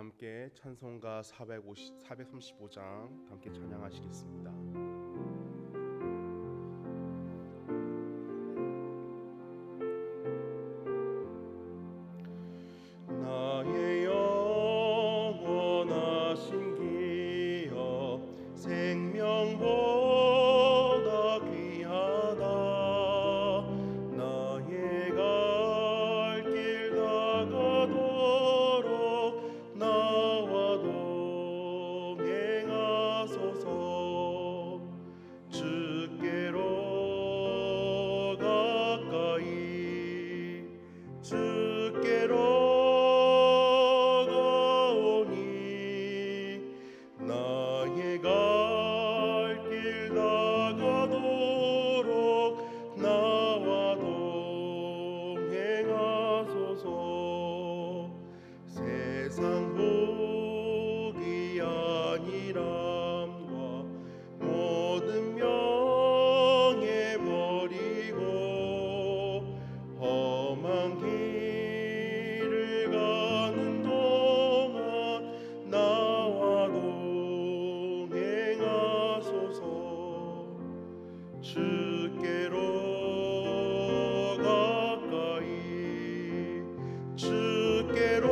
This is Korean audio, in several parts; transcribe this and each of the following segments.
함께 찬송가 435장 함께 찬양하시겠습니다. 나의 영원하신 기여 생명보다 귀하다. 나의 갈 길 다가도록 나와 동행하소서. 주께로 가까이 주께로 나의 갈 길 다가도록 나와 동행하소서. 세상 복이 아니람과 모든 명예 버리고 험한 길을 가는 동안 나와 동행하소서. 주께로 가까이 주께로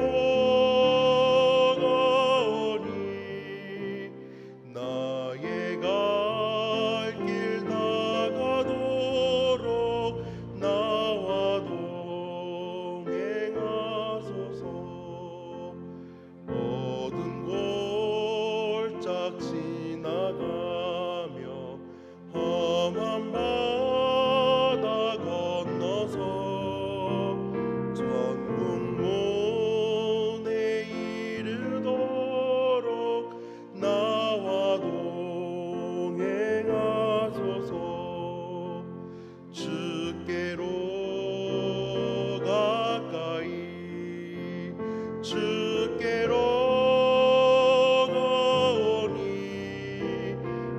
가오니 나의 갈 길 다가도록 나와 동행하소서. 모든 골짝 지나가며 험한 바다 건너서 전국문에 이르도록 나와 동행하소서. 주께로 가까이 주께로 가오니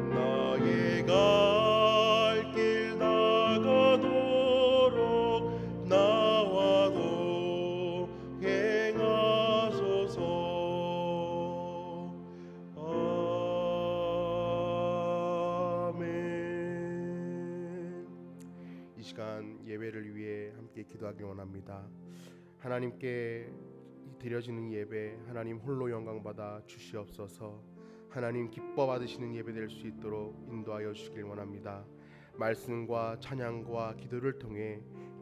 나의 갈 길 다가도록 나와 동행하소서. 아멘. 이 시간 예배를 위해 함께 기도하기 원합니다. 하나님께 드려지는 예배 하나님 홀로 영광받아 주시옵소서. 하나님 기뻐 받으시는 예배 될 수 있도록 인도하여 주시길 원합니다. 말씀과 찬양과 기도를 통해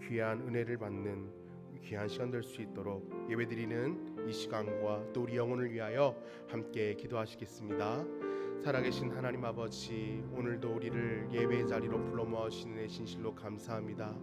귀한 은혜를 받는 귀한 시간 될 수 있도록 예배드리는 이 시간과 또 우리 영혼을 위하여 함께 기도하시겠습니다. 살아계신 하나님 아버지, 오늘도 우리를 예배의 자리로 불러 모으시는 애 진실로 감사합니다.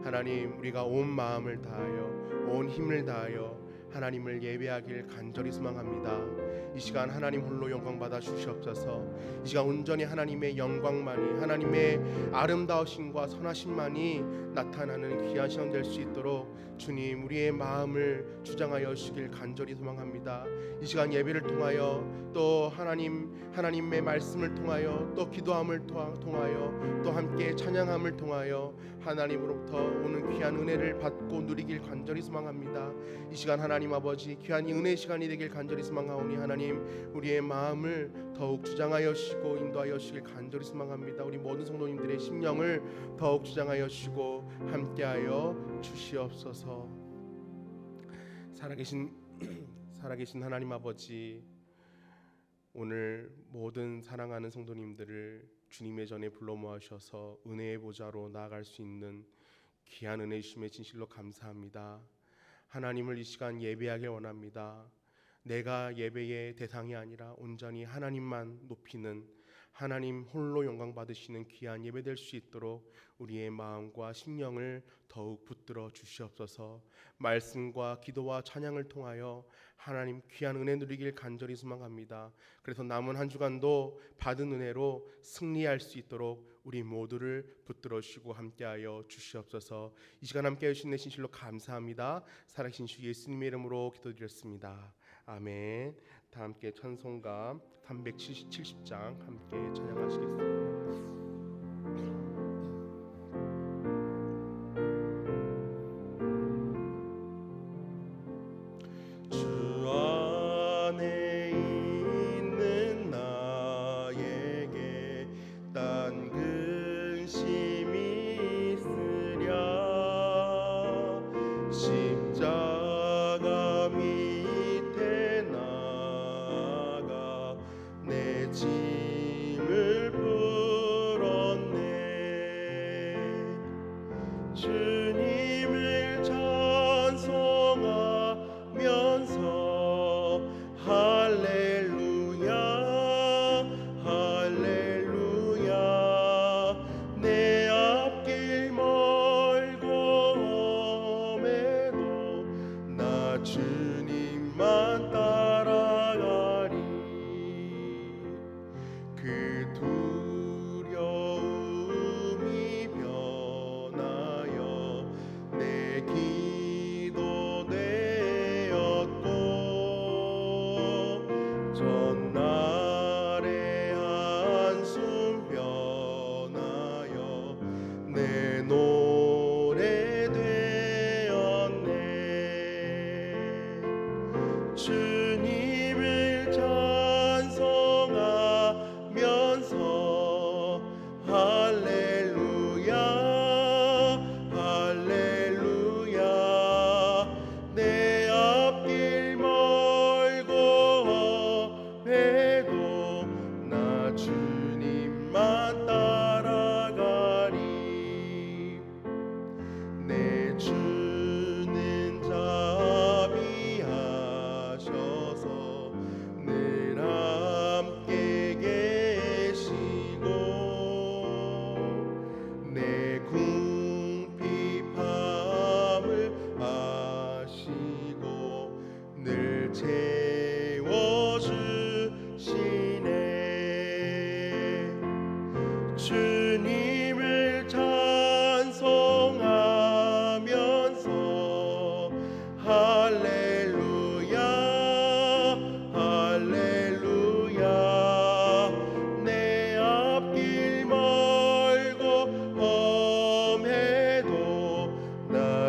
하나님, 우리가 온 마음을 다하여 온 힘을 다하여 하나님을 예배하길 간절히 소망합니다. 이 시간 하나님 홀로 영광 받아 주시옵소서. 이 시간 온전히 하나님의 영광만이, 하나님의 아름다우심과 선하심만이 나타나는 귀한 시간 될 수 있도록 주님 우리의 마음을 주장하여 주시길 간절히 소망합니다. 이 시간 예배를 통하여 또 하나님의 말씀을 통하여 또 기도함을 통하여 또 함께 찬양함을 통하여 하나님으로부터 오는 귀한 은혜를 받고 누리길 간절히 소망합니다. 이 시간 하나님 아버지 귀한 은혜의 시간이 되길 간절히 소망하오니 하나님 우리의 마음을 더욱 주장하여 주시고 인도하여 주시길 간절히 소망합니다. 우리 모든 성도님들의 심령을 더욱 주장하여 주시고 함께하여 주시옵소서. 살아계신 하나님 아버지, 오늘 모든 사랑하는 성도님들을 주님의 전에 불러 모아주셔서 은혜의 보좌로 나아갈 수 있는 귀한 은혜 주심에 진실로 감사합니다. 하나님을 이 시간 예배하길 원합니다. 내가 예배의 대상이 아니라 온전히 하나님만 높이는 하나님 홀로 영광 받으시는 귀한 예배 될 수 있도록 우리의 마음과 심령을 더욱 붙들어 주시옵소서. 말씀과 기도와 찬양을 통하여 하나님 귀한 은혜 누리길 간절히 소망합니다. 그래서 남은 한 주간도 받은 은혜로 승리할 수 있도록 우리 모두를 붙들어 주시고 함께하여 주시옵소서. 이 시간 함께해 주신 내 진실로 감사합니다. 살아계신 주 예수님의 이름으로 기도드렸습니다. 아멘. 다 함께 찬송가 370장 함께 찬양하시겠습니다. 주 안에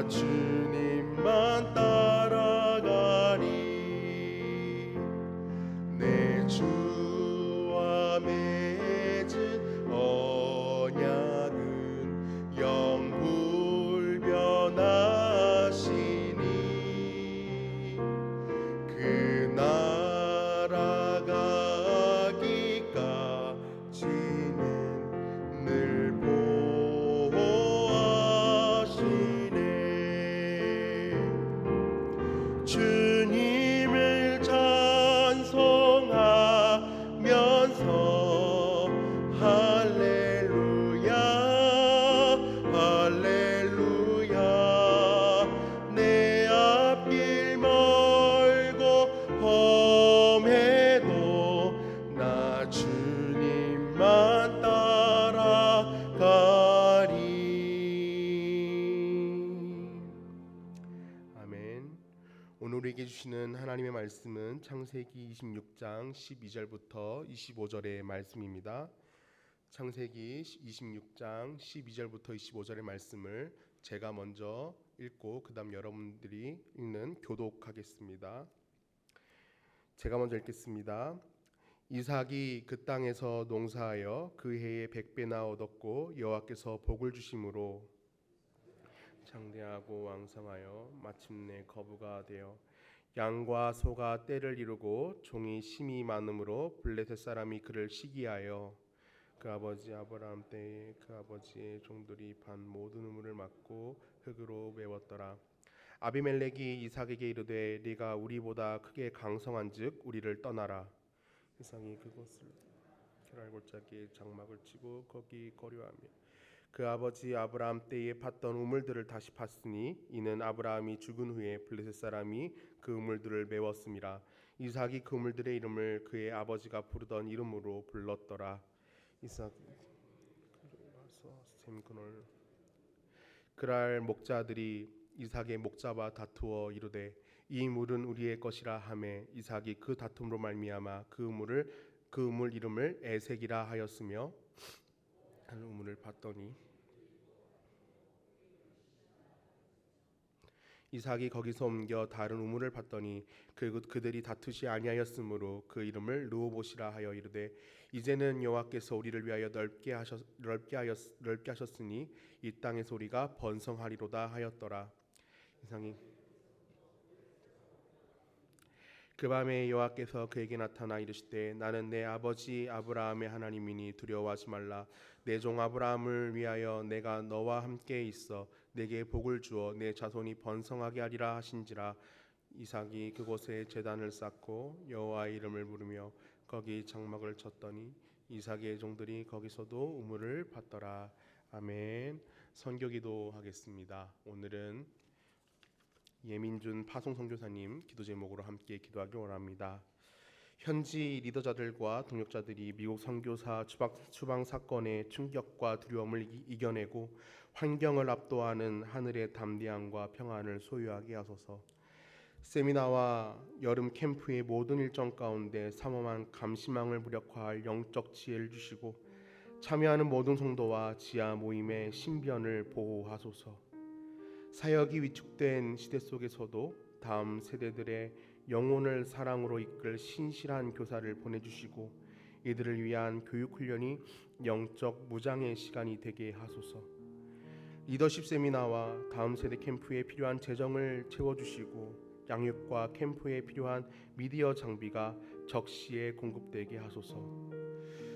주님만 따라가리. 내 주와 맺은 언약은 영불 변하시니 그 나라 가기까지는 늘 보호하시네. 주님을 찬송하면서 할렐루야 할렐루야. 내 앞길 멀고 험해도 나 주님만 따라가리. 아멘. 오늘 우리에게 주시는 하나님의 말씀은 창세기 26장 12절부터 25절의 말씀입니다. 창세기 26장 12절부터 25절의 말씀을 제가 먼저 읽고 그 다음 여러분들이 읽는 교독하겠습니다. 제가 먼저 읽겠습니다. 이삭이 그 땅에서 농사하여 그 해에 100배나 얻었고 여호와께서 복을 주심으로 장대하고 왕성하여 마침내 거부가 되어 양과 소가 떼를 이루고 종이 심이 많음으로 블레셋 사람이 그를 시기하여 그 아버지 아브라함 때에 그 아버지의 종들이 반 모든 우물을 막고 흙으로 메웠더라. 아비멜렉이 이삭에게 이르되 네가 우리보다 크게 강성한즉 우리를 떠나라. 이삭이 그곳을 게랄 골짜기에 장막을 치고 거기 거류하며 그 아버지 아브라함 때에 팠던 우물들을 다시 팠으니 이는 아브라함이 죽은 후에 블레셋 사람이 그 우물들을 메웠음이라. 이삭이 그 우물들의 이름을 그의 아버지가 부르던 이름으로 불렀더라. 이삭이 가서 샘 그늘 그랄 목자들이 이삭의 목 잡아 다투어 이르되 이 물은 우리의 것이라 하매 이삭이 그 다툼으로 말미암아 그 우물 이름을 에색이라 하였으며 한 우물을 봤더니 이삭이 거기서 옮겨 다른 우물을 봤더니 그들이 다투지 아니하였으므로 그 이름을 르호봇이라 하여 이르되 이제는 여호와께서 우리를 위하여 넓게 하셨으니 이 땅에서 우리가 번성하리로다 하였더라. 이삭이 그 밤에 여호와께서 그에게 나타나 이르시되 나는 내 아버지 아브라함의 하나님이니 두려워하지 말라. 내 종 아브라함을 위하여 내가 너와 함께 있어 내게 복을 주어 내 자손이 번성하게 하리라 하신지라. 이삭이 그곳에 제단을 쌓고 여호와의 이름을 부르며 거기 장막을 쳤더니 이삭의 종들이 거기서도 우물을 팠더라. 아멘. 선교기도 하겠습니다. 오늘은 예민준 파송 선교사님 기도 제목으로 함께 기도하기 원합니다. 현지 리더자들과 동역자들이 미국 선교사 추방 사건의 충격과 두려움을 이겨내고 환경을 압도하는 하늘의 담대함과 평안을 소유하게 하소서. 세미나와 여름 캠프의 모든 일정 가운데 삼엄한 감시망을 무력화할 영적 지혜를 주시고 참여하는 모든 성도와 지하 모임의 신변을 보호하소서. 사역이 위축된 시대 속에서도 다음 세대들의 영혼을 사랑으로 이끌 신실한 교사를 보내주시고 이들을 위한 교육훈련이 영적 무장의 시간이 되게 하소서. 리더십 세미나와 다음 세대 캠프에 필요한 재정을 채워주시고 양육과 캠프에 필요한 미디어 장비가 적시에 공급되게 하소서.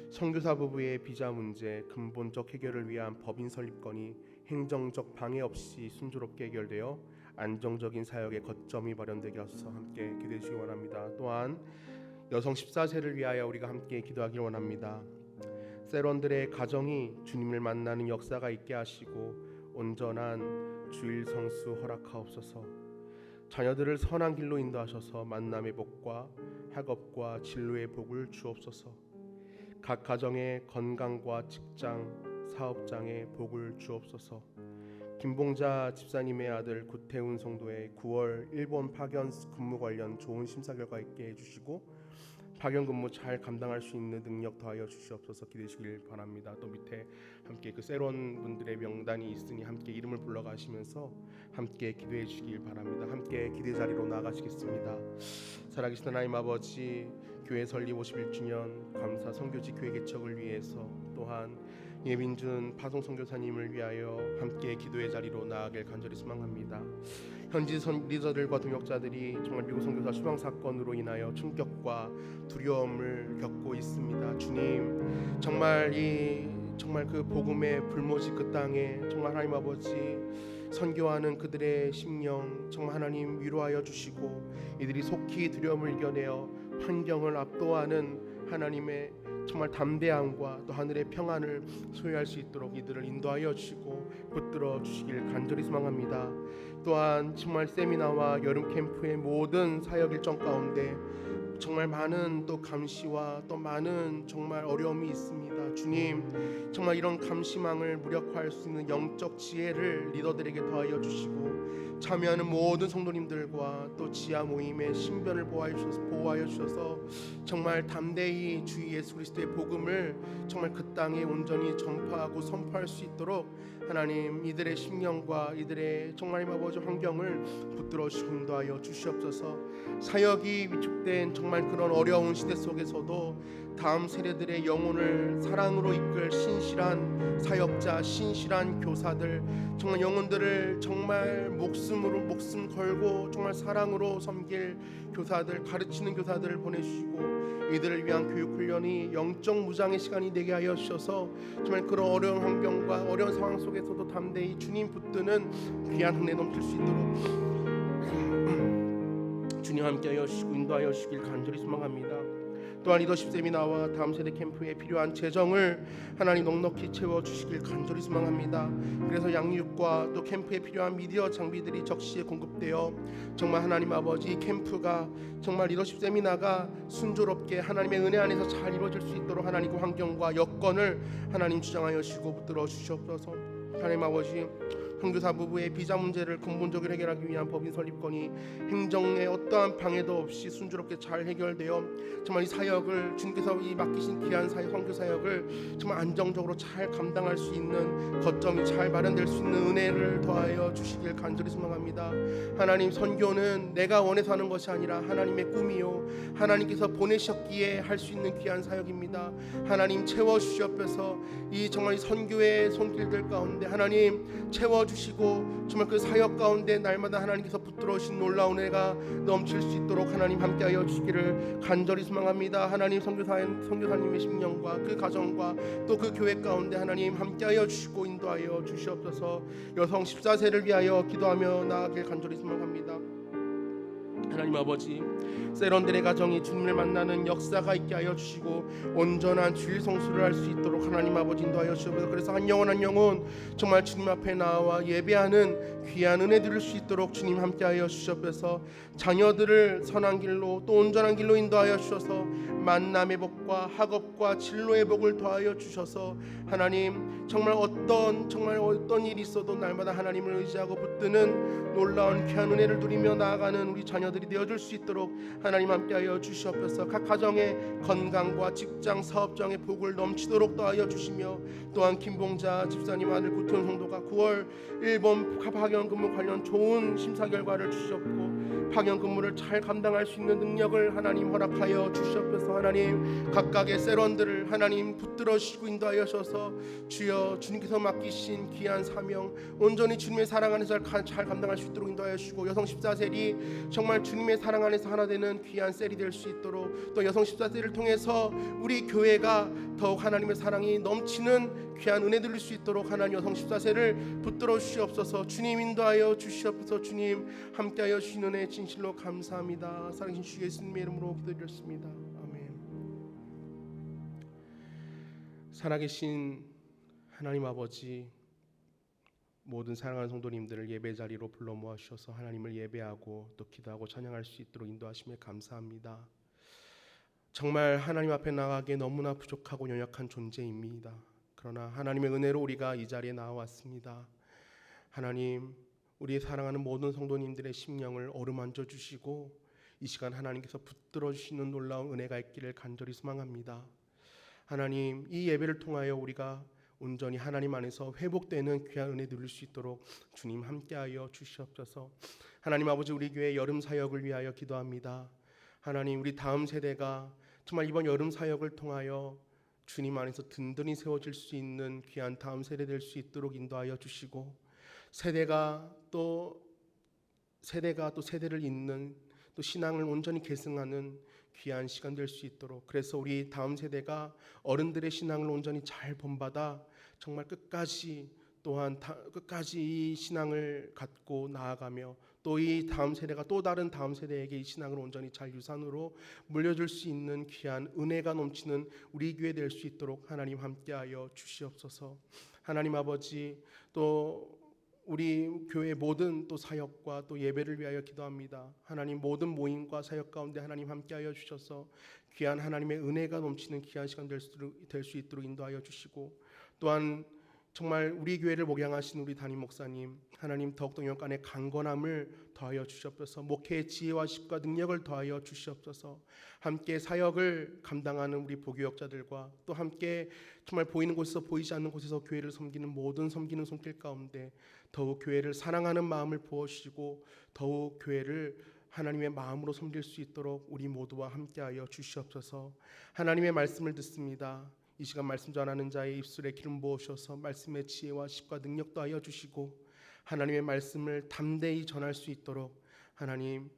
선교사 부부의 비자 문제 근본적 해결을 위한 법인 설립건이 행정적 방해 없이 순조롭게 해결되어 안정적인 사역의 거점이 마련되게 하소서. 함께 기도해 주시기 원합니다. 또한 여성 14세를 위하여 우리가 함께 기도하기 원합니다. 세론들의 가정이 주님을 만나는 역사가 있게 하시고 온전한 주일 성수 허락하옵소서. 자녀들을 선한 길로 인도하셔서 만남의 복과 학업과 진로의 복을 주옵소서. 각 가정의 건강과 직장, 사업장에 복을 주옵소서. 김봉자 집사님의 아들 구태훈 성도의 9월 일본 파견 근무 관련 좋은 심사 결과 있게 해주시고 파견 근무 잘 감당할 수 있는 능력 더하여 주시옵소서 기대시길 바랍니다. 또 밑에 함께 그 새로운 분들의 명단이 있으니 함께 이름을 불러가시면서 함께 기도해 주시길 바랍니다. 함께 기대 자리로 나아가시겠습니다. 살아계신 하나님 아버지, 교회 설립 51주년 감사 선교지 교회 개척을 위해서 또한 예민준 파송 선교사님을 위하여 함께 기도의 자리로 나아가길 간절히 소망합니다. 현지 리더들과 동역자들이 정말 미국 선교사 추방 사건으로 인하여 충격과 두려움을 겪고 있습니다. 주님, 정말 그 복음의 불모지 그 땅에 정말 하나님 아버지 선교하는 그들의 심령 정말 하나님 위로하여 주시고 이들이 속히 두려움을 이겨내어 환경을 압도하는 하나님의 정말 담대함과 또 하늘의 평안을 소유할 수 있도록 이들을 인도하여 주시고 붙들어 주시길 간절히 소망합니다. 또한 정말 세미나와 여름 캠프의 모든 사역 일정 가운데 정말 많은 또 감시와 또 많은 정말 어려움이 있습니다. 주님, 정말 이런 감시망을 무력화할 수 있는 영적 지혜를 리더들에게 더하여 주시고 참여하는 모든 성도님들과 또 지하 모임의 신변을 보호하여 주셔서 정말 담대히 주 예수 그리스도의 복음을 정말 그 땅에 온전히 전파하고 선포할 수 있도록 하나님 이들의 심령과 이들의 정말 아버지 환경을 붙들어 주시고 인도하여 주시옵소서. 사역이 위축된 정말 그런 어려운 시대 속에서도 다음 세대들의 영혼을 사랑으로 이끌 신실한 사역자, 신실한 교사들, 정말 영혼들을 정말 목숨 걸고 정말 사랑으로 섬길 교사들, 가르치는 교사들을 보내주시고 이들을 위한 교육 훈련이 영적 무장의 시간이 되게 하여 주셔서 정말 그런 어려운 환경과 어려운 상황 속에서도 담대히 주님 붙드는 귀한 은혜 넘칠 수 있도록 주님 함께하여 주시고 인도하여 주시길 간절히 소망합니다. 또한 리더십 세미나와 다음 세대 캠프에 필요한 재정을 하나님 넉넉히 채워주시길 간절히 소망합니다. 그래서 양육과 또 캠프에 필요한 미디어 장비들이 적시에 공급되어 정말 하나님 아버지 캠프가 정말 리더십 세미나가 순조롭게 하나님의 은혜 안에서 잘 이루어질 수 있도록 하나님의 환경과 여건을 하나님 주장하여 주시고 붙들어 주시옵소서. 하나님 아버지, 선교사 부부의 비자 문제를 근본적으로 해결하기 위한 법인 설립건이 행정에 어떠한 방해도 없이 순조롭게 잘 해결되어 정말 이 사역을 주님께서 이 맡기신 귀한 사역, 선교 사역을 정말 안정적으로 잘 감당할 수 있는 거점이 잘 마련될 수 있는 은혜를 더하여 주시길 간절히 소망합니다. 하나님, 선교는 내가 원해서 하는 것이 아니라 하나님의 꿈이요 하나님께서 보내셨기에 할 수 있는 귀한 사역입니다. 하나님 채워주시옵소서. 이 정말 이 선교의 손길들 가운데 하나님 채워주시고 정말 그 사역 가운데 날마다 하나님께서 붙들어 오신 놀라운 은혜가 넘칠 수 있도록 하나님 함께하여 주시기를 간절히 소망합니다. 하나님, 선교사님의 심령과 그 가정과 또 그 교회 가운데 하나님 함께하여 주시고 인도하여 주시옵소서. 여성 14세를 위하여 기도하며 나아가길 간절히 소망합니다. 하나님 아버지, 세런들의 가정이 주님을 만나는 역사가 있게 하여 주시고 온전한 주일 성수를 할 수 있도록 하나님 아버지 인도하여 주시옵소서. 그래서 한 영혼 정말 주님 앞에 나와 예배하는 귀한 은혜 드릴 수 있도록 주님 함께하여 주시옵소서. 자녀들을 선한 길로 또 온전한 길로 인도하여 주셔서 만남의 복과 학업과 진로의 복을 더하여 주셔서 하나님 정말 어떤 일이 있어도 날마다 하나님을 의지하고 붙드는 놀라운 귀한 은혜를 누리며 나아가는 우리 자녀들이 되어줄 수 있도록 하나님 함께하여 주시옵소서. 각 가정의 건강과 직장 사업장의 복을 넘치도록 더하여 주시며 또한 김봉자 집사님 아들 구태훈 성도가 9월 일본 파견 근무 관련 좋은 심사 결과를 주셨고 파견 근무를 잘 감당할 수 있는 능력을 하나님 허락하여 주시옵소서. 하나님, 각각의 세런들을 하나님 붙들어 주시고 인도하여 주셔서 주여 주님께서 맡기신 귀한 사명 온전히 주님의 사랑 안에서 잘 감당할 수 있도록 인도하여 주시고 여성 14셀이 정말 주님의 사랑 안에서 하나 되는 귀한 셀이 될 수 있도록 또 여성 14셀을 통해서 우리 교회가 더욱 하나님의 사랑이 넘치는 귀한 은혜 드릴 수 있도록 하나님 여성 14셀을 붙들어 주시옵소서. 주님 인도하여 주시옵소서. 주님 함께하여 주시는 은혜 진실로 감사합니다. 사랑하신 주 예수님의 이름으로 기도드렸습니다. 아멘. 살아계신 하나님 아버지, 모든 사랑하는 성도님들을 예배 자리로 불러 모아 주셔서 하나님을 예배하고 또 기도하고 찬양할 수 있도록 인도하심에 감사합니다. 정말 하나님 앞에 나가기에 너무나 부족하고 연약한 존재입니다. 그러나 하나님의 은혜로 우리가 이 자리에 나와왔습니다. 하나님, 우리 사랑하는 모든 성도님들의 심령을 어루만져 주시고 이 시간 하나님께서 붙들어 주시는 놀라운 은혜가 있기를 간절히 소망합니다. 하나님, 이 예배를 통하여 우리가 온전히 하나님 안에서 회복되는 귀한 은혜 누릴 수 있도록 주님 함께하여 주시옵소서. 하나님 아버지, 우리 교회 여름 사역을 위하여 기도합니다. 하나님, 우리 다음 세대가 정말 이번 여름 사역을 통하여 주님 안에서 든든히 세워질 수 있는 귀한 다음 세대 될 수 있도록 인도하여 주시고, 세대가 또 세대를 잇는, 또 신앙을 온전히 계승하는 귀한 시간 될 수 있도록, 그래서 우리 다음 세대가 어른들의 신앙을 온전히 잘 본받아 정말 끝까지 이 신앙을 갖고 나아가며, 또 이 다음 세대가 또 다른 다음 세대에게 이 신앙을 온전히 잘 유산으로 물려줄 수 있는 귀한 은혜가 넘치는 우리 교회 될 수 있도록 하나님 함께하여 주시옵소서. 하나님 아버지, 또 우리 교회 모든 또 사역과 또 예배를 위하여 기도합니다. 하나님, 모든 모임과 사역 가운데 하나님 함께하여 주셔서 귀한 하나님의 은혜가 넘치는 귀한 시간 될 수 있도록 인도하여 주시고, 또한 정말 우리 교회를 목양하신 우리 담임 목사님, 하나님 더욱더 영간의 강건함을 더하여 주시옵소서. 목회의 지혜와 식과 능력을 더하여 주시옵소서. 함께 사역을 감당하는 우리 보교역자들과 또 함께 정말 보이는 곳에서 보이지 않는 곳에서 교회를 섬기는 모든 섬기는 손길 가운데 더욱 교회를 사랑하는 마음을 부어주시고, 더욱 교회를 하나님의 마음으로 섬길 수 있도록 우리 모두와 함께하여 주시옵소서. 하나님의 말씀을 듣습니다. 이 시간 말씀 전하는 자의 입술에 기름 부으셔서 말씀의 지혜와 식과 능력도 하여 주시고, 하나님의 말씀을 담대히 전할 수 있도록 하나님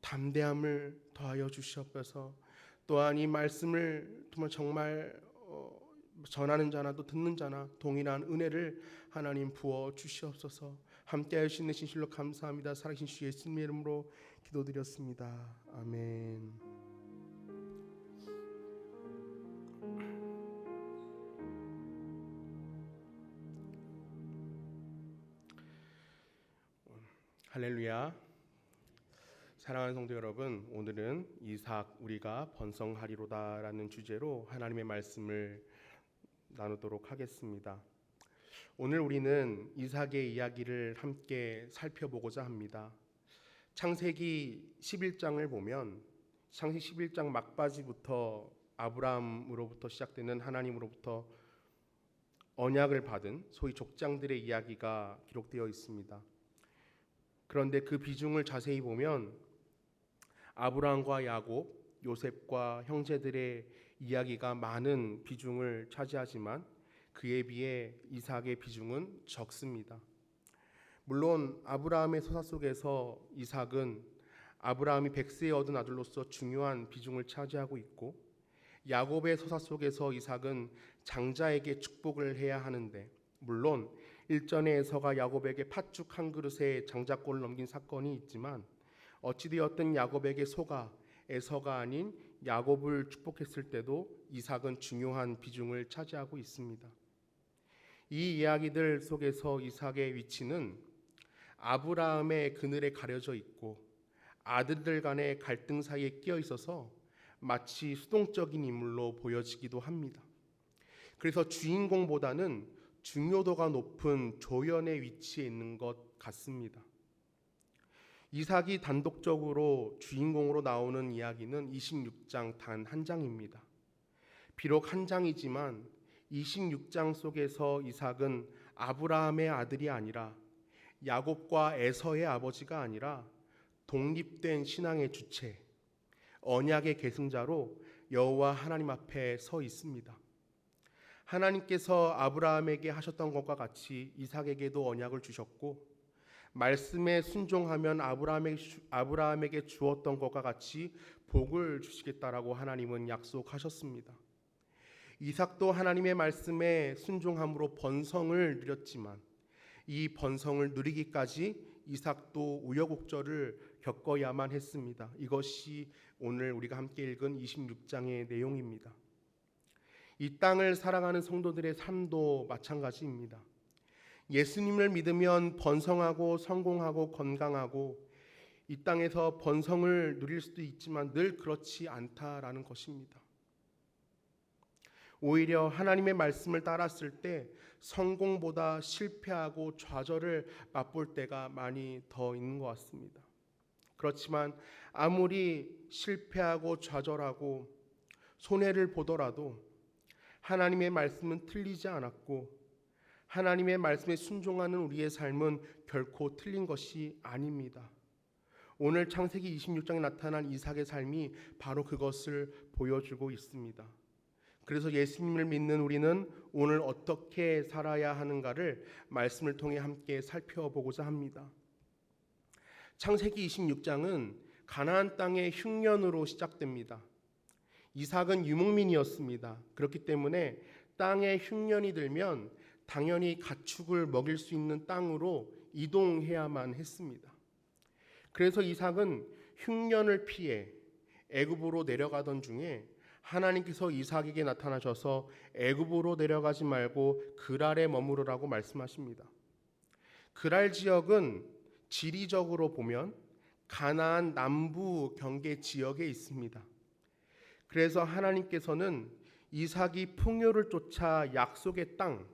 담대함을 더하여 주시옵소서. 또한 이 말씀을 정말 전하는 자나 또 듣는 자나 동일한 은혜를 하나님 부어 주시옵소서. 함께 하시는 진실로 감사합니다. 살아계신 주 예수님의 이름으로 기도드렸습니다. 아멘. 할렐루야. 사랑하는 성도 여러분, 오늘은 이삭 우리가 번성하리로다라는 주제로 하나님의 말씀을 나누도록 하겠습니다. 오늘 우리는 이삭의 이야기를 함께 살펴보고자 합니다. 창세기 11장을 보면 창세기 11장 막바지부터 아브라함으로부터 시작되는 하나님으로부터 언약을 받은 소위 족장들의 이야기가 기록되어 있습니다. 그런데 그 비중을 자세히 보면 아브라함과 야곱, 요셉과 형제들의 이야기가 많은 비중을 차지하지만 그에 비해 이삭의 비중은 적습니다. 물론 아브라함의 서사 속에서 이삭은 아브라함이 백세에 얻은 아들로서 중요한 비중을 차지하고 있고, 야곱의 서사 속에서 이삭은 장자에게 축복을 해야 하는데, 물론 일전에 에서가 야곱에게 팥죽 한 그릇에 장자권을 넘긴 사건이 있지만 어찌되었든 야곱에게 속아 에서가 아닌 야곱을 축복했을 때도 이삭은 중요한 비중을 차지하고 있습니다. 이 이야기들 속에서 이삭의 위치는 아브라함의 그늘에 가려져 있고 아들들 간의 갈등 사이에 끼어 있어서 마치 수동적인 인물로 보여지기도 합니다. 그래서 주인공보다는 중요도가 높은 조연의 위치에 있는 것 같습니다. 이삭이 단독적으로 주인공으로 나오는 이야기는 26장 단 한 장입니다. 비록 한 장이지만 26장 속에서 이삭은 아브라함의 아들이 아니라 야곱과 에서의 아버지가 아니라 독립된 신앙의 주체, 언약의 계승자로 여호와 하나님 앞에 서 있습니다. 하나님께서 아브라함에게 하셨던 것과 같이 이삭에게도 언약을 주셨고, 말씀에 순종하면 아브라함에게 주었던 것과 같이 복을 주시겠다라고 하나님은 약속하셨습니다. 이삭도 하나님의 말씀에 순종함으로 번성을 누렸지만 이 번성을 누리기까지 이삭도 우여곡절을 겪어야만 했습니다. 이것이 오늘 우리가 함께 읽은 26장의 내용입니다. 이 땅을 사랑하는 성도들의 삶도 마찬가지입니다. 예수님을 믿으면 번성하고 성공하고 건강하고 이 땅에서 번성을 누릴 수도 있지만 늘 그렇지 않다라는 것입니다. 오히려 하나님의 말씀을 따랐을 때 성공보다 실패하고 좌절을 맛볼 때가 많이 더 있는 것 같습니다. 그렇지만 아무리 실패하고 좌절하고 손해를 보더라도 하나님의 말씀은 틀리지 않았고 하나님의 말씀에 순종하는 우리의 삶은 결코 틀린 것이 아닙니다. 오늘 창세기 26장에 나타난 이삭의 삶이 바로 그것을 보여주고 있습니다. 그래서 예수님을 믿는 우리는 오늘 어떻게 살아야 하는가를 말씀을 통해 함께 살펴보고자 합니다. 창세기 26장은 가나안 땅의 흉년으로 시작됩니다. 이삭은 유목민이었습니다. 그렇기 때문에 땅에 흉년이 들면 당연히 가축을 먹일 수 있는 땅으로 이동해야만 했습니다. 그래서 이삭은 흉년을 피해 애굽으로 내려가던 중에 하나님께서 이삭에게 나타나셔서 애굽으로 내려가지 말고 그랄에 머무르라고 말씀하십니다. 그랄 지역은 지리적으로 보면 가나안 남부 경계 지역에 있습니다. 그래서 하나님께서는 이삭이 풍요를 쫓아 약속의 땅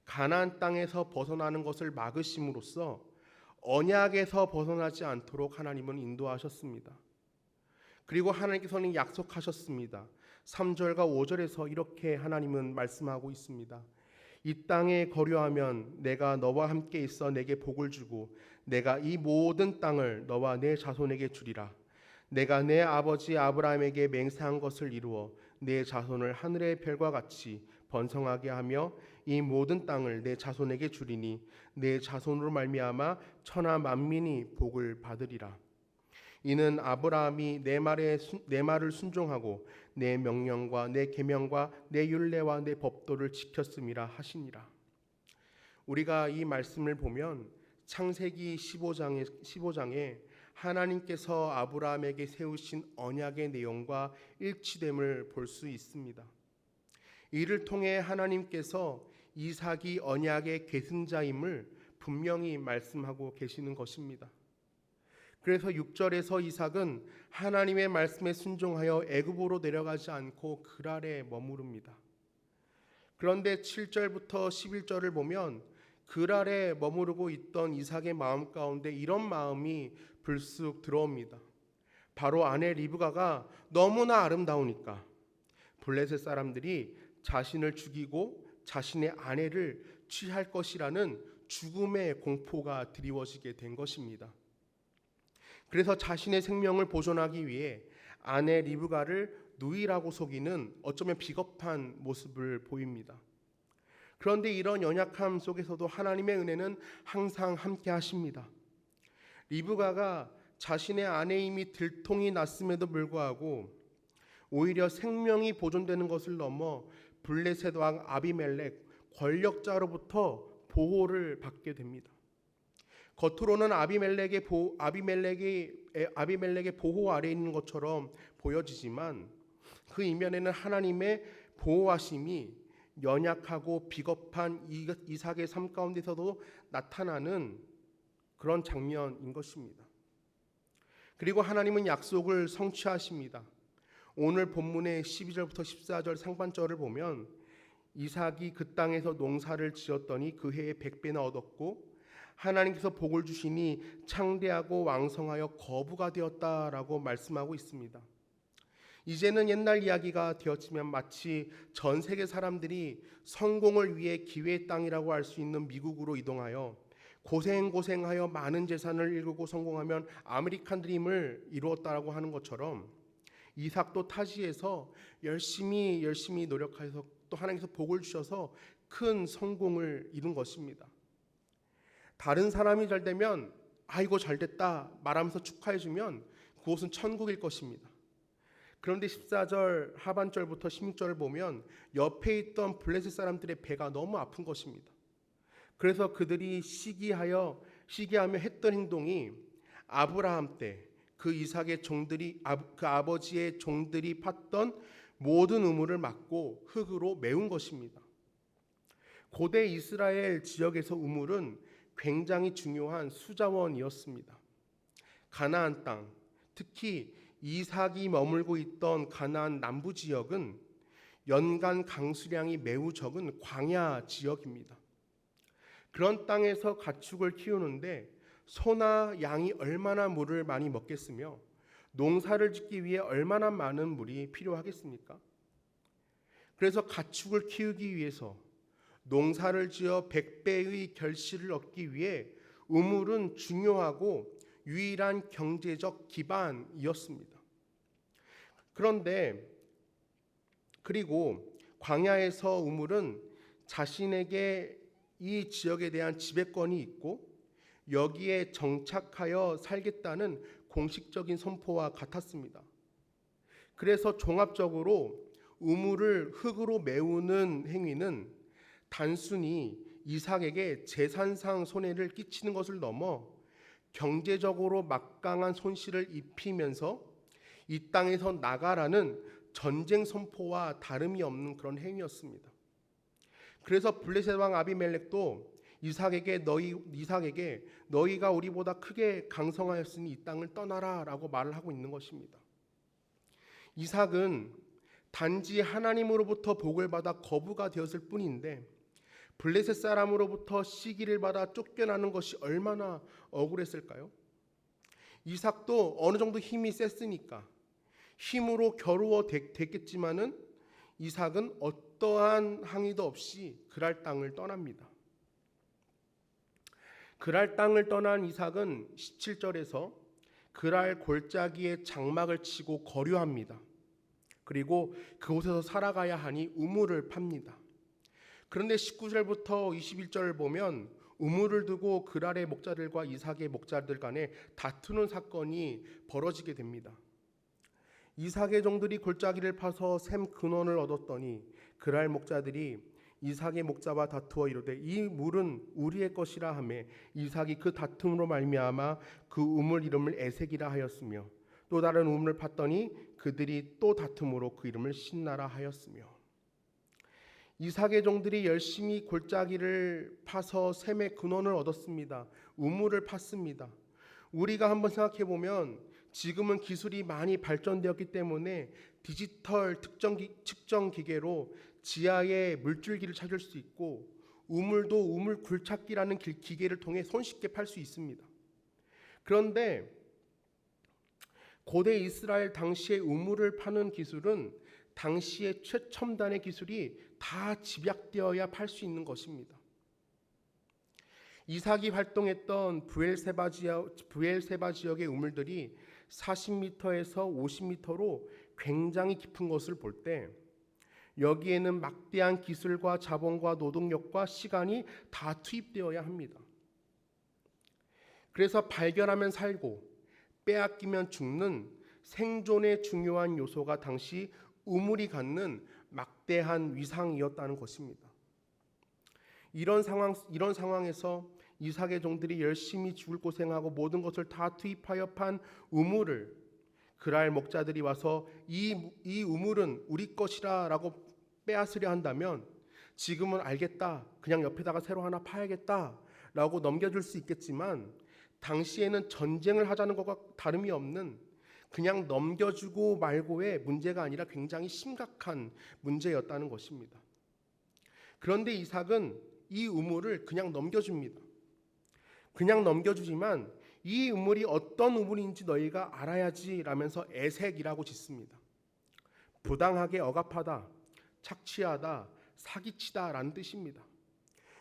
가나안 땅에서 벗어나는 것을 막으심으로써 언약에서 벗어나지 않도록 하나님은 인도하셨습니다. 그리고 하나님께서는 약속하셨습니다. 3절과 5절에서 이렇게 하나님은 말씀하고 있습니다. 이 땅에 거류하면 내가 너와 함께 있어 내게 복을 주고 내가 이 모든 땅을 너와 내 자손에게 주리라. 내가 내 아버지 아브라함에게 맹세한 것을 이루어 내 자손을 하늘의 별과 같이 번성하게 하며 이 모든 땅을 내 자손에게 주리니 내 자손으로 말미암아 천하 만민이 복을 받으리라. 이는 아브라함이 내 말을 순종하고 내 명령과 내 계명과 내 율례와 내 법도를 지켰음이라 하시니라. 우리가 이 말씀을 보면 창세기 15장에 하나님께서 아브라함에게 세우신 언약의 내용과 일치됨을 볼 수 있습니다. 이를 통해 하나님께서 이삭이 언약의 계승자임을 분명히 말씀하고 계시는 것입니다. 그래서 6절에서 이삭은 하나님의 말씀에 순종하여 애굽으로 내려가지 않고 그랄에 머무릅니다. 그런데 7절부터 11절을 보면 그랄에 머무르고 있던 이삭의 마음 가운데 이런 마음이 불쑥 들어옵니다. 바로 아내 리브가가 너무나 아름다우니까 블레셋 사람들이 자신을 죽이고 자신의 아내를 취할 것이라는 죽음의 공포가 드리워지게 된 것입니다. 그래서 자신의 생명을 보존하기 위해 아내 리브가를 누이라고 속이는 어쩌면 비겁한 모습을 보입니다. 그런데 이런 연약함 속에서도 하나님의 은혜는 항상 함께 하십니다. 리브가가 자신의 아내임이 들통이 났음에도 불구하고 오히려 생명이 보존되는 것을 넘어 블레셋 왕 아비멜렉 권력자로부터 보호를 받게 됩니다. 겉으로는 아비멜렉의 보호 아래에 있는 것처럼 보여지지만 그 이면에는 하나님의 보호하심이 연약하고 비겁한 이삭의 삶 가운데서도 나타나는 그런 장면인 것입니다. 그리고 하나님은 약속을 성취하십니다. 오늘 본문의 12절부터 14절 상반절을 보면 이삭이 그 땅에서 농사를 지었더니 그 해에 100배나 얻었고 하나님께서 복을 주시니 창대하고 왕성하여 거부가 되었다라고 말씀하고 있습니다. 이제는 옛날 이야기가 되었지만 마치 전 세계 사람들이 성공을 위해 기회의 땅이라고 할 수 있는 미국으로 이동하여 고생하여 많은 재산을 일구고 성공하면 아메리칸 드림을 이루었다라고 하는 것처럼 이삭도 타지에서 열심히 노력해서 또 하나님께서 복을 주셔서 큰 성공을 이룬 것입니다. 다른 사람이 잘 되면 아이고 잘됐다 말하면서 축하해주면 그곳은 천국일 것입니다. 그런데 14절 하반절부터 16절을 보면 옆에 있던 블레셋 사람들의 배가 너무 아픈 것입니다. 그래서 그들이 시기하며 했던 행동이 아브라함 때 그 이삭의 종들이 그 아버지의 종들이 팠던 모든 우물을 막고 흙으로 메운 것입니다. 고대 이스라엘 지역에서 우물은 굉장히 중요한 수자원이었습니다. 가나안 땅, 특히 이삭이 머물고 있던 가나안 남부 지역은 연간 강수량이 매우 적은 광야 지역입니다. 그런 땅에서 가축을 키우는데 소나 양이 얼마나 물을 많이 먹겠으며 농사를 짓기 위해 얼마나 많은 물이 필요하겠습니까? 그래서 가축을 키우기 위해서 농사를 지어 100배의 결실을 얻기 위해 우물은 중요하고 유일한 경제적 기반이었습니다. 그리고 광야에서 우물은 자신에게 이 지역에 대한 지배권이 있고 여기에 정착하여 살겠다는 공식적인 선포와 같았습니다. 그래서 종합적으로 우물을 흙으로 메우는 행위는 단순히 이삭에게 재산상 손해를 끼치는 것을 넘어 경제적으로 막강한 손실을 입히면서 이 땅에서 나가라는 전쟁 선포와 다름이 없는 그런 행위였습니다. 그래서 블레셋 왕 아비멜렉도 이삭에게 너희가 우리보다 크게 강성하였으니 이 땅을 떠나라라고 말을 하고 있는 것입니다. 이삭은 단지 하나님으로부터 복을 받아 거부가 되었을 뿐인데 블레셋 사람으로부터 시기를 받아 쫓겨나는 것이 얼마나 억울했을까요? 이삭도 어느 정도 힘이 셌으니까 힘으로 겨루어 됐겠지만은 이삭은 어떠한 항의도 없이 그랄 땅을 떠납니다. 그랄 땅을 떠난 이삭은 17절에서 그랄 골짜기에 장막을 치고 거류합니다. 그리고 그곳에서 살아가야 하니 우물을 팝니다. 그런데 19절부터 21절을 보면 우물을 두고 그랄의 목자들과 이삭의 목자들 간에 다투는 사건이 벌어지게 됩니다. 이삭의 종들이 골짜기를 파서 샘 근원을 얻었더니 그랄 목자들이 이삭의 목자와 다투어 이르되 이 물은 우리의 것이라 하며 이삭이 그 다툼으로 말미암아 그 우물 이름을 에색이라 하였으며 또 다른 우물을 팠더니 그들이 또 다툼으로 그 이름을 신나라 하였으며. 이삭의 종들이 열심히 골짜기를 파서 샘의 근원을 얻었습니다. 우물을 팠습니다. 우리가 한번 생각해 보면 지금은 기술이 많이 발전되었기 때문에 디지털 측정 기계로 지하의 물줄기를 찾을 수 있고 우물도 우물 굴착기라는 기계를 통해 손쉽게 팔 수 있습니다. 그런데 고대 이스라엘 당시의 우물을 파는 기술은 당시의 최첨단의 기술이 다 집약되어야 팔 수 있는 것입니다. 이삭이 활동했던 브엘세바 지역의 우물들이 40m에서 50m로 굉장히 깊은 것을 볼 때 여기에는 막대한 기술과 자본과 노동력과 시간이 다 투입되어야 합니다. 그래서 발견하면 살고 빼앗기면 죽는 생존의 중요한 요소가 당시 우물이 갖는 막대한 위상이었다는 것입니다. 이런 상황에서 이삭의 종들이 열심히 죽을 고생하고 모든 것을 다 투입하여 판 우물을 그랄 목자들이 와서 이 우물은 우리 것이라 라고 빼앗으려 한다면 지금은 알겠다, 그냥 옆에다가 새로 하나 파야겠다 라고 넘겨줄 수 있겠지만 당시에는 전쟁을 하자는 것과 다름이 없는 그냥 넘겨주고 말고의 문제가 아니라 굉장히 심각한 문제였다는 것입니다. 그런데 이삭은 이 우물을 그냥 넘겨줍니다. 그냥 넘겨주지만 이 우물이 어떤 우물인지 너희가 알아야지 라면서 에색이라고 짓습니다. 부당하게 억압하다, 착취하다, 사기치다 라는 뜻입니다.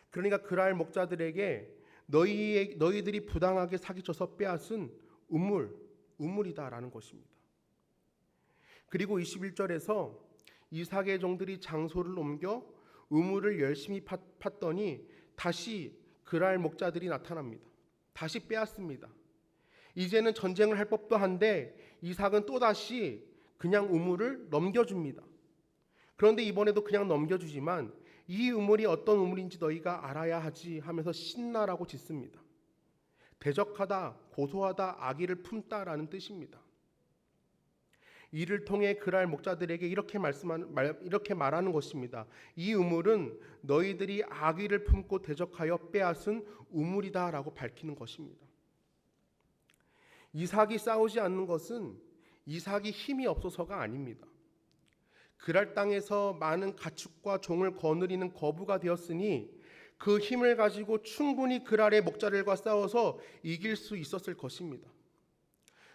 그러니까 그랄 목자들에게 너희들이 부당하게 사기쳐서 빼앗은 우물이다 라는 것입니다. 그리고 21절에서 이삭의 종들이 장소를 옮겨 우물을 열심히 팠더니 다시 그랄 목자들이 나타납니다. 다시 빼앗습니다. 이제는 전쟁을 할 법도 한데 이삭은 또다시 그냥 우물을 넘겨줍니다. 그런데 이번에도 그냥 넘겨주지만 이 우물이 어떤 우물인지 너희가 알아야 하지 하면서 신나라고 짓습니다. 대적하다, 고소하다, 악의를 품다라는 뜻입니다. 이를 통해 그랄 목자들에게 이렇게 말하는 것입니다. 이 우물은 너희들이 악의를 품고 대적하여 빼앗은 우물이다라고 밝히는 것입니다. 이삭이 싸우지 않는 것은 이삭이 힘이 없어서가 아닙니다. 그랄 땅에서 많은 가축과 종을 거느리는 거부가 되었으니 그 힘을 가지고 충분히 그랄의 목자들과 싸워서 이길 수 있었을 것입니다.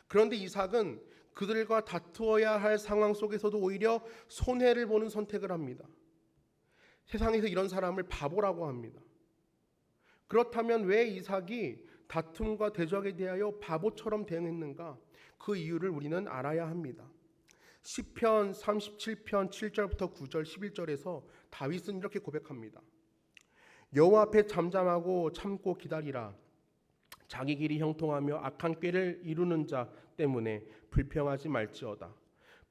그런데 이삭은 그들과 다투어야 할 상황 속에서도 오히려 손해를 보는 선택을 합니다. 세상에서 이런 사람을 바보라고 합니다. 그렇다면 왜 이삭이 다툼과 대적에 대하여 바보처럼 대응했는가? 그 이유를 우리는 알아야 합니다. 시편 37편 7절부터 9절 11절에서 다윗은 이렇게 고백합니다. 여호와 앞에 잠잠하고 참고 기다리라. 자기 길이 형통하며 악한 꾀를 이루는 자 때문에 불평하지 말지어다.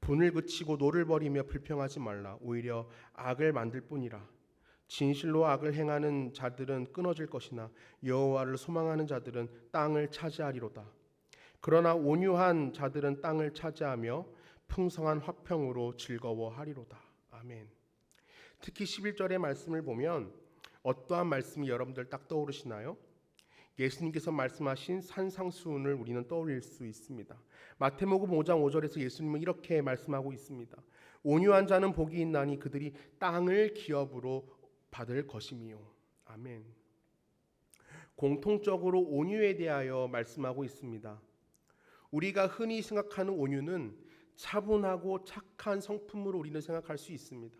분을 그치고 노를 버리며 불평하지 말라. 오히려 악을 만들 뿐이라. 진실로 악을 행하는 자들은 끊어질 것이나 여호와를 소망하는 자들은 땅을 차지하리로다. 그러나 온유한 자들은 땅을 차지하며 풍성한 화평으로 즐거워하리로다. 아멘. 특히 11절의 말씀을 보면 어떠한 말씀이 여러분들 딱 떠오르시나요? 예수님께서 말씀하신 산상수훈을 우리는 떠올릴 수 있습니다. 마태복음 5장 5절에서 예수님은 이렇게 말씀하고 있습니다. 온유한 자는 복이 있나니 그들이 땅을 기업으로 받을 것임이요. 아멘. 공통적으로 온유에 대하여 말씀하고 있습니다. 우리가 흔히 생각하는 온유는 차분하고 착한 성품으로 우리는 생각할 수 있습니다.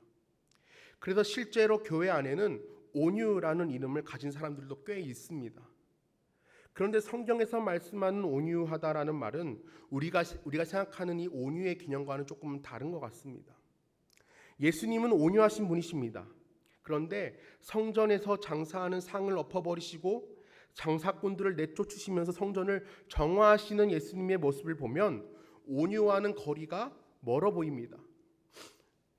그래서 실제로 교회 안에는 온유라는 이름을 가진 사람들도 꽤 있습니다. 그런데 성경에서 말씀하는 온유하다라는 말은 우리가 생각하는 이 온유의 개념과는 조금 다른 것 같습니다. 예수님은 온유하신 분이십니다. 그런데 성전에서 장사하는 상을 엎어버리시고 장사꾼들을 내쫓으시면서 성전을 정화하시는 예수님의 모습을 보면 온유와는 거리가 멀어 보입니다.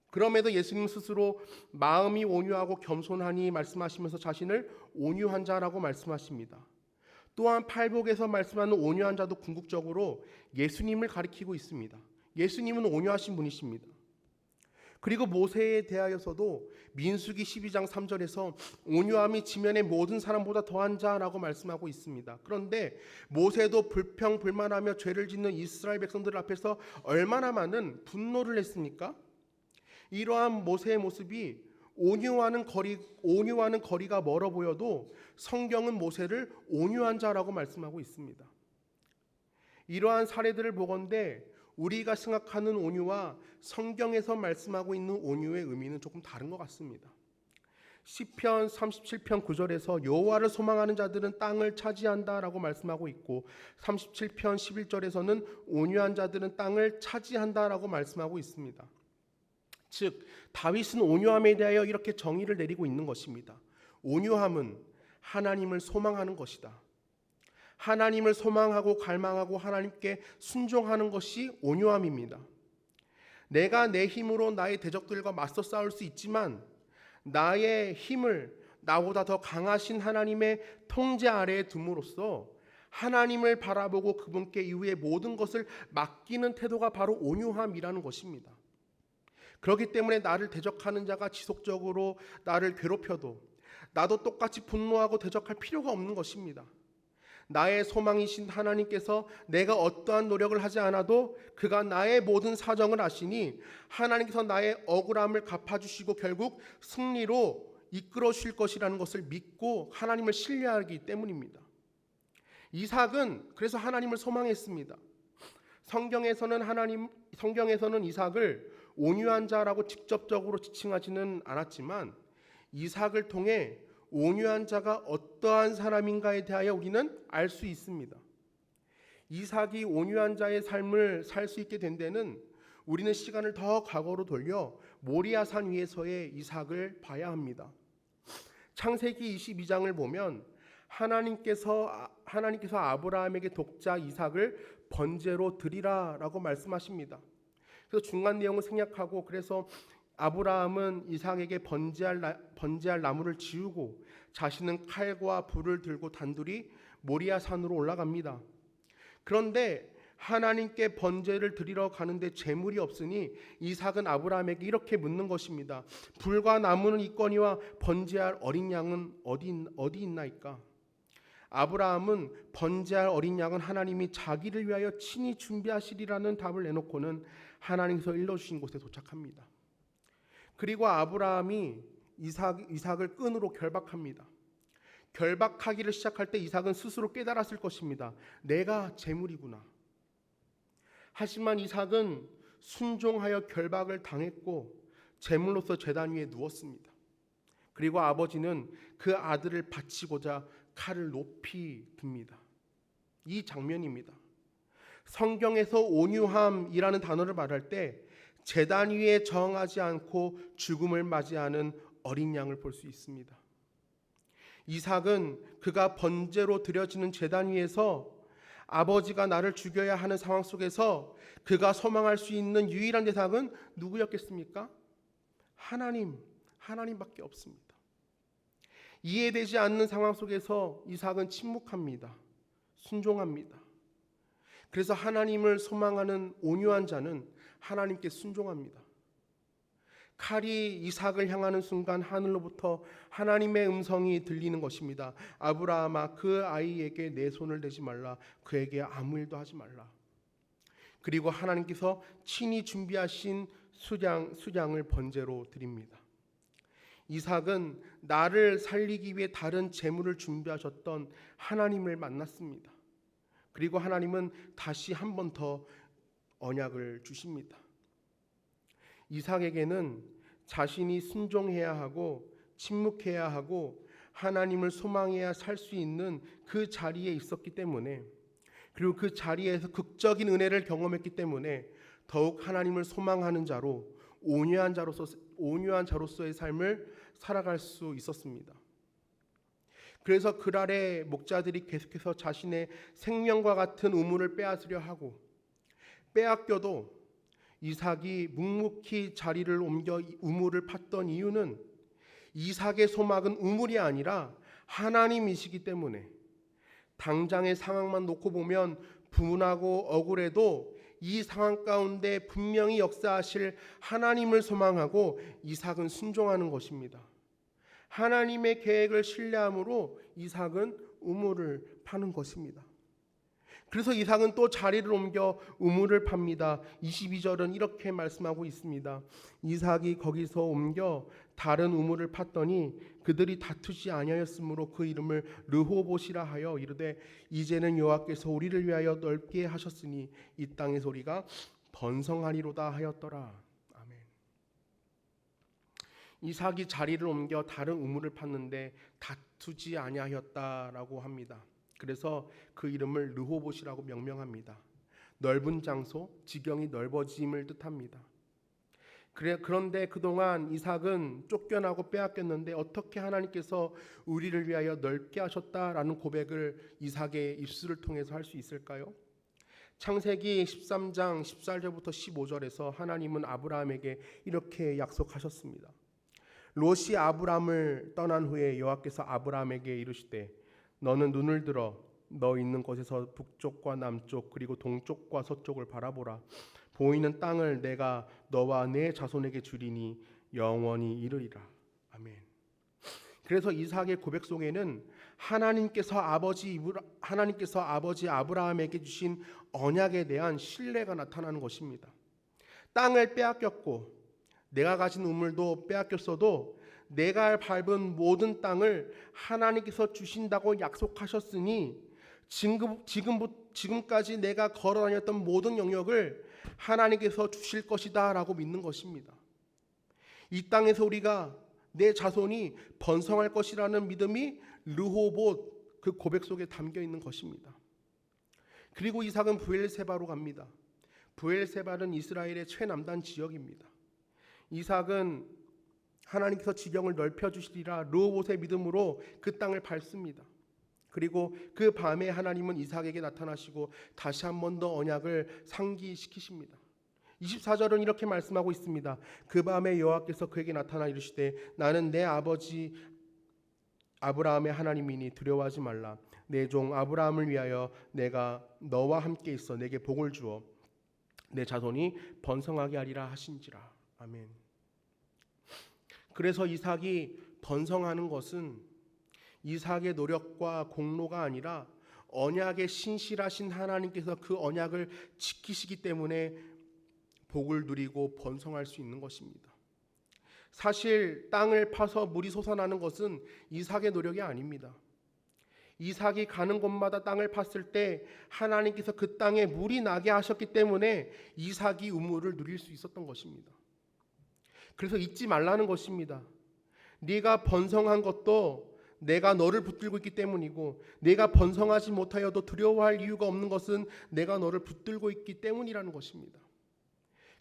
그럼에도 예수님 스스로 마음이 온유하고 겸손하니 말씀하시면서 자신을 온유한 자라고 말씀하십니다. 또한 팔복에서 말씀하는 온유한 자도 궁극적으로 예수님을 가리키고 있습니다. 예수님은 온유하신 분이십니다. 그리고 모세에 대하여서도 민수기 12장 3절에서 온유함이 지면의 모든 사람보다 더한 자라고 말씀하고 있습니다. 그런데 모세도 불평불만하며 죄를 짓는 이스라엘 백성들 앞에서 얼마나 많은 분노를 했습니까? 이러한 모세의 모습이 온유와는 거리가 멀어 보여도 성경은 모세를 온유한 자라고 말씀하고 있습니다. 이러한 사례들을 보건대 우리가 생각하는 온유와 성경에서 말씀하고 있는 온유의 의미는 조금 다른 것 같습니다. 시편 37편 9절에서 여호와를 소망하는 자들은 땅을 차지한다라고 말씀하고 있고 37편 11절에서는 온유한 자들은 땅을 차지한다라고 말씀하고 있습니다. 즉 다윗은 온유함에 대하여 이렇게 정의를 내리고 있는 것입니다. 온유함은 하나님을 소망하는 것이다. 하나님을 소망하고 갈망하고 하나님께 순종하는 것이 온유함입니다. 내가 내 힘으로 나의 대적들과 맞서 싸울 수 있지만 나의 힘을 나보다 더 강하신 하나님의 통제 아래에 둠으로써 하나님을 바라보고 그분께 이후의 모든 것을 맡기는 태도가 바로 온유함이라는 것입니다. 그렇기 때문에 나를 대적하는 자가 지속적으로 나를 괴롭혀도 나도 똑같이 분노하고 대적할 필요가 없는 것입니다. 나의 소망이신 하나님께서 내가 어떠한 노력을 하지 않아도 그가 나의 모든 사정을 아시니 하나님께서 나의 억울함을 갚아주시고 결국 승리로 이끌어 주실 것이라는 것을 믿고 하나님을 신뢰하기 때문입니다. 이삭은 그래서 하나님을 소망했습니다. 성경에서는 이삭을 온유한 자라고 직접적으로 지칭하지는 않았지만 이삭을 통해 온유한 자가 어떠한 사람인가에 대하여 우리는 알 수 있습니다. 이삭이 온유한 자의 삶을 살 수 있게 된 데는 우리는 시간을 더 과거로 돌려 모리아산 위에서의 이삭을 봐야 합니다. 창세기 22장을 보면 하나님께서 아브라함에게 독자 이삭을 번제로 드리라라고 말씀하십니다. 그래서 중간 내용을 생략하고 그래서 아브라함은 이삭에게 번제할 나무를 지우고 자신은 칼과 불을 들고 단둘이 모리아산으로 올라갑니다. 그런데 하나님께 번제를 드리러 가는데 재물이 없으니 이삭은 아브라함에게 이렇게 묻는 것입니다. 불과 나무는 있거니와 번제할 어린 양은 어디 있나이까? 아브라함은 번제할 어린 양은 하나님이 자기를 위하여 친히 준비하시리라는 답을 내놓고는 하나님께서 일러주신 곳에 도착합니다. 그리고 아브라함이 이삭을 끈으로 결박합니다. 결박하기를 시작할 때 이삭은 스스로 깨달았을 것입니다. 내가 재물이구나. 하지만 이삭은 순종하여 결박을 당했고 제물로서 제단 위에 누웠습니다. 그리고 아버지는 그 아들을 바치고자 칼을 높이 듭니다. 이 장면입니다. 성경에서 온유함이라는 단어를 말할 때 제단 위에 저항하지 않고 죽음을 맞이하는 어린 양을 볼 수 있습니다. 이삭은 그가 번제로 드려지는 제단 위에서 아버지가 나를 죽여야 하는 상황 속에서 그가 소망할 수 있는 유일한 대상은 누구였겠습니까? 하나님밖에 없습니다. 이해되지 않는 상황 속에서 이삭은 침묵합니다. 순종합니다. 그래서 하나님을 소망하는 온유한 자는 하나님께 순종합니다. 칼이 이삭을 향하는 순간 하늘로부터 하나님의 음성이 들리는 것입니다. 아브라함아, 그 아이에게 내 손을 대지 말라. 그에게 아무 일도 하지 말라. 그리고 하나님께서 친히 준비하신 수량을 번제로 드립니다. 이삭은 나를 살리기 위해 다른 재물을 준비하셨던 하나님을 만났습니다. 그리고 하나님은 다시 한 번 더 언약을 주십니다. 이삭에게는 자신이 순종해야 하고 침묵해야 하고 하나님을 소망해야 살 수 있는 그 자리에 있었기 때문에, 그리고 그 자리에서 극적인 은혜를 경험했기 때문에 더욱 하나님을 소망하는 자로 온유한 자로서의 삶을 살아갈 수 있었습니다. 그래서 그랄의 목자들이 계속해서 자신의 생명과 같은 우물을 빼앗으려 하고 빼앗겨도 이삭이 묵묵히 자리를 옮겨 우물을 팠던 이유는 이삭의 소망은 우물이 아니라 하나님이시기 때문에, 당장의 상황만 놓고 보면 분하고 억울해도 이 상황 가운데 분명히 역사하실 하나님을 소망하고 이삭은 순종하는 것입니다. 하나님의 계획을 신뢰함으로 이삭은 우물을 파는 것입니다. 그래서 이삭은 또 자리를 옮겨 우물을 팝니다. 22절은 이렇게 말씀하고 있습니다. 이삭이 거기서 옮겨 다른 우물을 팠더니 그들이 다투지 아니하였으므로 그 이름을 르호봇이라 하여 이르되 이제는 여호와께서 우리를 위하여 넓게 하셨으니 이 땅의 소리가 번성하리로다 하였더라. 아멘. 이삭이 자리를 옮겨 다른 우물을 팠는데 다투지 아니하였다라고 합니다. 그래서 그 이름을 르호봇이라고 명명합니다. 넓은 장소, 지경이 넓어짐을 뜻합니다. 그런데 그동안 이삭은 쫓겨나고 빼앗겼는데 어떻게 하나님께서 우리를 위하여 넓게 하셨다라는 고백을 이삭의 입술을 통해서 할 수 있을까요? 창세기 13장 14절부터 15절에서 하나님은 아브라함에게 이렇게 약속하셨습니다. 롯이 아브라함을 떠난 후에 여호와께서 아브라함에게 이르시되 너는 눈을 들어 너 있는 곳에서 북쪽과 남쪽 그리고 동쪽과 서쪽을 바라보라. 보이는 땅을 내가 너와 내 자손에게 주리니 영원히 이르리라. 아멘. 그래서 이삭의 고백 속에는 하나님께서 아버지 아브라함에게 주신 언약에 대한 신뢰가 나타나는 것입니다. 땅을 빼앗겼고 내가 가진 우물도 빼앗겼어도 내가 밟은 모든 땅을 하나님께서 주신다고 약속하셨으니 지금까지 내가 걸어다녔던 모든 영역을 하나님께서 주실 것이다 라고 믿는 것입니다. 이 땅에서 우리가 내 자손이 번성할 것이라는 믿음이 르호봇 그 고백 속에 담겨 있는 것입니다. 그리고 이삭은 브엘세바로 갑니다. 브엘세바는 이스라엘의 최남단 지역입니다. 이삭은 하나님께서 지경을 넓혀주시리라 르호봇의 믿음으로 그 땅을 밟습니다. 그리고 그 밤에 하나님은 이삭에게 나타나시고 다시 한 번 더 언약을 상기시키십니다. 24절은 이렇게 말씀하고 있습니다. 그 밤에 여호와께서 그에게 나타나 이르시되 나는 내 아버지 아브라함의 하나님이니 두려워하지 말라. 내 종 아브라함을 위하여 내가 너와 함께 있어 내게 복을 주어 내 자손이 번성하게 하리라 하신지라. 아멘. 그래서 이삭이 번성하는 것은 이삭의 노력과 공로가 아니라 언약에 신실하신 하나님께서 그 언약을 지키시기 때문에 복을 누리고 번성할 수 있는 것입니다. 사실 땅을 파서 물이 솟아나는 것은 이삭의 노력이 아닙니다. 이삭이 가는 곳마다 땅을 팠을 때 하나님께서 그 땅에 물이 나게 하셨기 때문에 이삭이 우물을 누릴 수 있었던 것입니다. 그래서 잊지 말라는 것입니다. 네가 번성한 것도 내가 너를 붙들고 있기 때문이고, 내가 번성하지 못하여도 두려워할 이유가 없는 것은 내가 너를 붙들고 있기 때문이라는 것입니다.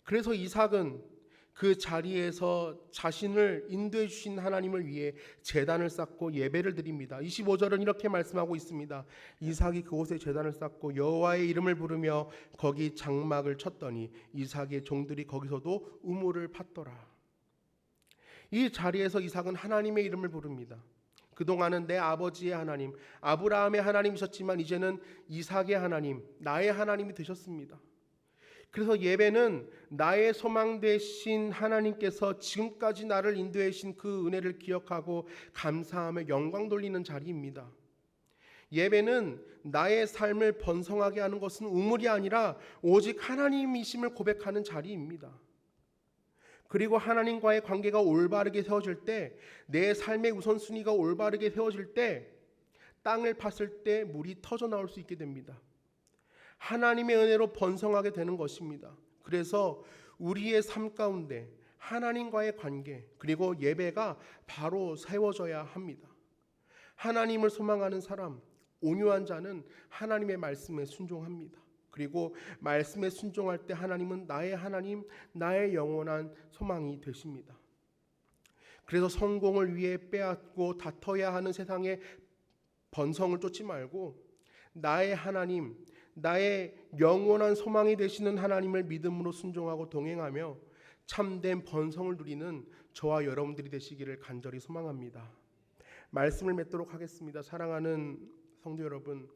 그래서 이삭은 그 자리에서 자신을 인도해 주신 하나님을 위해 제단을 쌓고 예배를 드립니다. 25절은 이렇게 말씀하고 있습니다. 이삭이 그곳에 제단을 쌓고 여호와의 이름을 부르며 거기 장막을 쳤더니 이삭의 종들이 거기서도 우물을 팠더라. 이 자리에서 이삭은 하나님의 이름을 부릅니다. 그동안은 내 아버지의 하나님, 아브라함의 하나님이셨지만 이제는 이삭의 하나님, 나의 하나님이 되셨습니다. 그래서 예배는 나의 소망 되신 하나님께서 지금까지 나를 인도해 주신 그 은혜를 기억하고 감사하며 영광 돌리는 자리입니다. 예배는 나의 삶을 번성하게 하는 것은 우물이 아니라 오직 하나님이심을 고백하는 자리입니다. 그리고 하나님과의 관계가 올바르게 세워질 때, 내 삶의 우선순위가 올바르게 세워질 때 땅을 팠을 때 물이 터져 나올 수 있게 됩니다. 하나님의 은혜로 번성하게 되는 것입니다. 그래서 우리의 삶 가운데 하나님과의 관계 그리고 예배가 바로 세워져야 합니다. 하나님을 소망하는 사람, 온유한 자는 하나님의 말씀에 순종합니다. 그리고 말씀에 순종할 때 하나님은 나의 하나님, 나의 영원한 소망이 되십니다. 그래서 성공을 위해 빼앗고 다퉈야 하는 세상의 번성을 쫓지 말고 나의 하나님, 나의 영원한 소망이 되시는 하나님을 믿음으로 순종하고 동행하며 참된 번성을 누리는 저와 여러분들이 되시기를 간절히 소망합니다. 말씀을 맺도록 하겠습니다. 사랑하는 성도 여러분,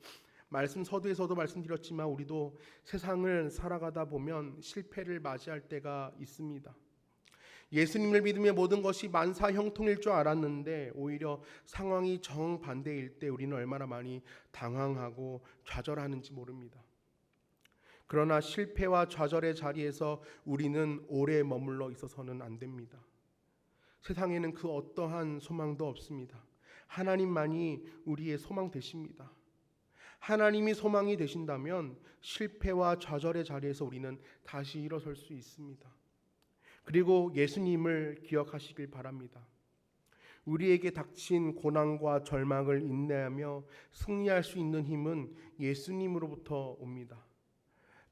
말씀 서두에서도 말씀드렸지만 우리도 세상을 살아가다 보면 실패를 맞이할 때가 있습니다. 예수님을 믿으며 모든 것이 만사형통일 줄 알았는데 오히려 상황이 정반대일 때 우리는 얼마나 많이 당황하고 좌절하는지 모릅니다. 그러나 실패와 좌절의 자리에서 우리는 오래 머물러 있어서는 안 됩니다. 세상에는 그 어떠한 소망도 없습니다. 하나님만이 우리의 소망 되십니다. 하나님이 소망이 되신다면 실패와 좌절의 자리에서 우리는 다시 일어설 수 있습니다. 그리고 예수님을 기억하시길 바랍니다. 우리에게 닥친 고난과 절망을 인내하며 승리할 수 있는 힘은 예수님으로부터 옵니다.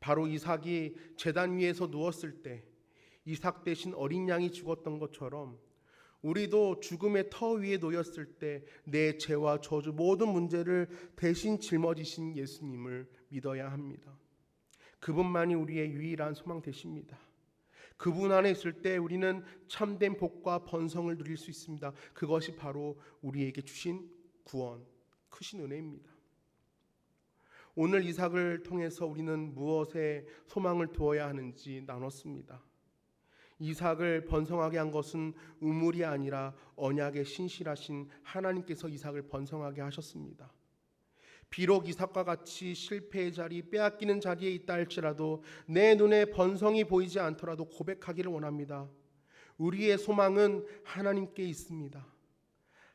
바로 이삭이 제단 위에서 누웠을 때 이삭 대신 어린 양이 죽었던 것처럼 우리도 죽음의 터 위에 놓였을 때 내 죄와 저주 모든 문제를 대신 짊어지신 예수님을 믿어야 합니다. 그분만이 우리의 유일한 소망 되십니다. 그분 안에 있을 때 우리는 참된 복과 번성을 누릴 수 있습니다. 그것이 바로 우리에게 주신 구원, 크신 은혜입니다. 오늘 이삭을 통해서 우리는 무엇에 소망을 두어야 하는지 나눴습니다. 이삭을 번성하게 한 것은 우물이 아니라 언약의 신실하신 하나님께서 이삭을 번성하게 하셨습니다. 비록 이삭과 같이 실패의 자리, 빼앗기는 자리에 있다 할지라도 내 눈에 번성이 보이지 않더라도 고백하기를 원합니다. 우리의 소망은 하나님께 있습니다.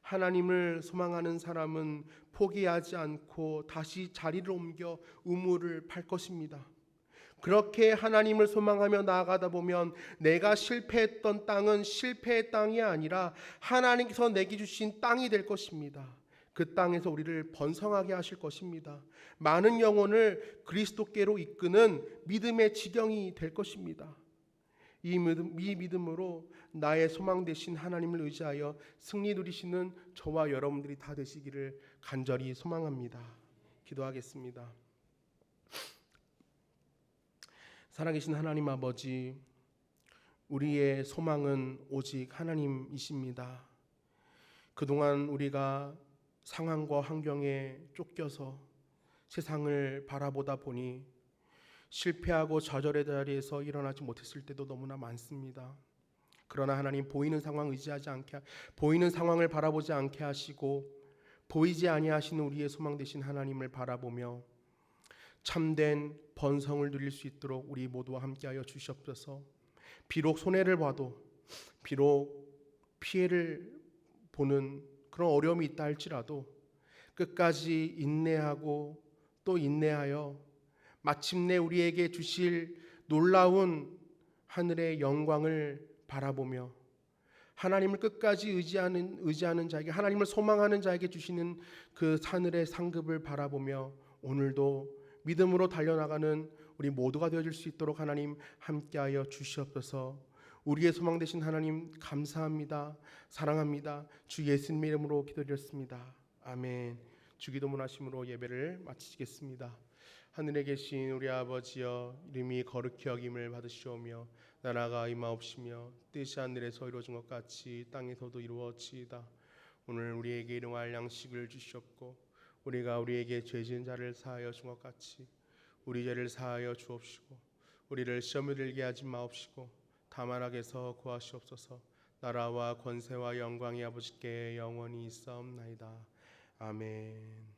하나님을 소망하는 사람은 포기하지 않고 다시 자리를 옮겨 우물을 팔 것입니다. 그렇게 하나님을 소망하며 나아가다 보면 내가 실패했던 땅은 실패의 땅이 아니라 하나님께서 내게 주신 땅이 될 것입니다. 그 땅에서 우리를 번성하게 하실 것입니다. 많은 영혼을 그리스도께로 이끄는 믿음의 지경이 될 것입니다. 이 믿음으로 나의 소망 되신 하나님을 의지하여 승리 누리시는 저와 여러분들이 다 되시기를 간절히 소망합니다. 기도하겠습니다. 살아계신 하나님 아버지, 우리의 소망은 오직 하나님이십니다. 그동안 우리가 상황과 환경에 쫓겨서 세상을 바라보다 보니 실패하고 좌절의 자리에서 일어나지 못했을 때도 너무나 많습니다. 그러나 하나님, 보이는 상황 의지하지 않게, 보이는 상황을 바라보지 않게 하시고 보이지 아니하시는 우리의 소망 되신 하나님을 바라보며 참된 번성을 누릴 수 있도록 우리 모두와 함께하여 주시옵소서. 비록 손해를 봐도, 비록 피해를 보는 그런 어려움이 있다 할지라도 끝까지 인내하고 또 인내하여 마침내 우리에게 주실 놀라운 하늘의 영광을 바라보며 하나님을 끝까지 의지하는 자에게, 하나님을 소망하는 자에게 주시는 그 하늘의 상급을 바라보며 오늘도 믿음으로 달려나가는 우리 모두가 되어줄 수 있도록 하나님 함께하여 주시옵소서. 우리의 소망 되신 하나님 감사합니다. 사랑합니다. 주 예수님 이름으로 기도드렸습니다. 아멘. 주기도문 하심으로 예배를 마치겠습니다. 하늘에 계신 우리 아버지여, 이름이 거룩히 여김을 받으시오며 나라가 임하옵시며 뜻이 하늘에서 이루어진 것 같이 땅에서도 이루어지이다. 오늘 우리에게 일용할 양식을 주시옵고 우리가 우리에게 죄 지은 자를 사하여 준 것 같이 우리 죄를 사하여 주옵시고 우리를 시험에 들게 하지 마옵시고 다만 악에서 구하시옵소서. 나라와 권세와 영광이 아버지께 영원히 있사옵나이다. 아멘.